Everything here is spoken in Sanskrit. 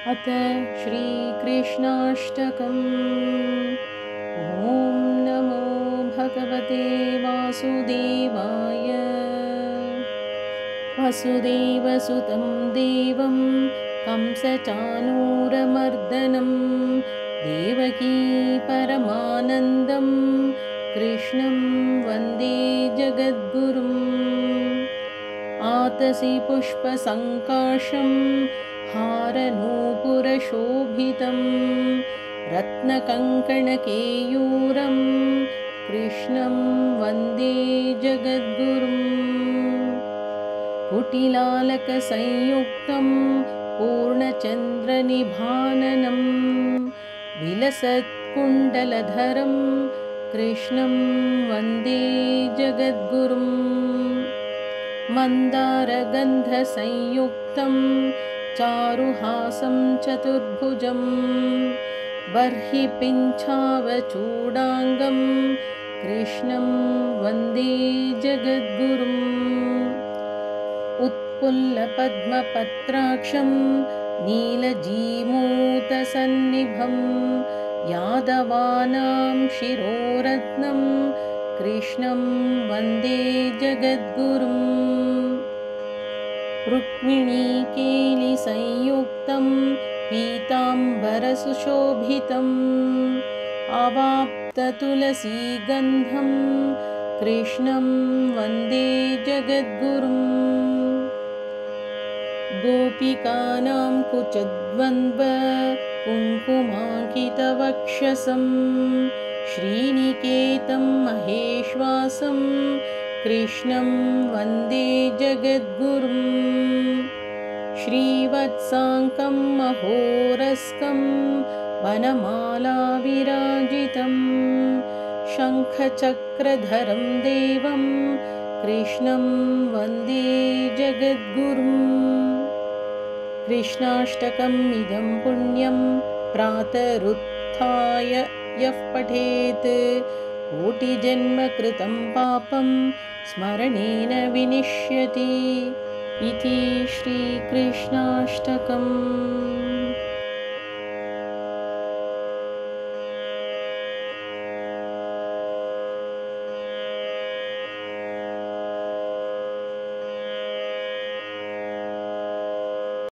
अथ श्रीकृष्णाष्टकम्। ॐ नमो भगवते वासुदेवाय। वसुदेवसुतं देवं कंसचाणूरमर्दनं देवकी परमानन्दं कृष्णं वन्दे जगद्गुरुम्। आतसि पुष्पसङ्काशं हारनूपुरशोभितं रत्नकङ्कणकेयूरं कृष्णं वन्दे जगद्गुरुम्। कुटिलालकसंयुक्तं पूर्णचन्द्रनिभाननं विलसत्कुण्डलधरं कृष्णं वन्दे जगद्गुरुम्। मन्दारगन्धसंयुक्तं चारुहासं चतुर्भुजं बर्हिपिञ्छावचूडाङ्गं कृष्णं वन्दे जगद्गुरुम्। उत्पुल्लपद्मपत्राक्षं नीलजीमूतसन्निभं यादवानां शिरोरत्नं कृष्णं वन्दे जगद्गुरुम्। रुक्मिणीकेलिसंयुक्तं पीताम्बरसुशोभितम् अवाप्ततुलसीगन्धं कृष्णं वन्दे जगद्गुरुम्। गोपिकानां कुचद्वन्द्व कुङ्कुमाङ्कितवक्षसं श्रीनिकेतं महेश्वासं कृष्णं वन्दे जगद्गुरुम्। श्रीवत्साङ्कं महोरस्कं वनमालाविराजितं शङ्खचक्रधरं देवं कृष्णं वन्दे जगद्गुरुम्। कृष्णाष्टकम् इदं पुण्यं प्रातरुत्थाय यः पठेत् कोटिजन्मकृतं पापं स्मरणेन विनिश्यति इति श्रीकृष्णाष्टकम्।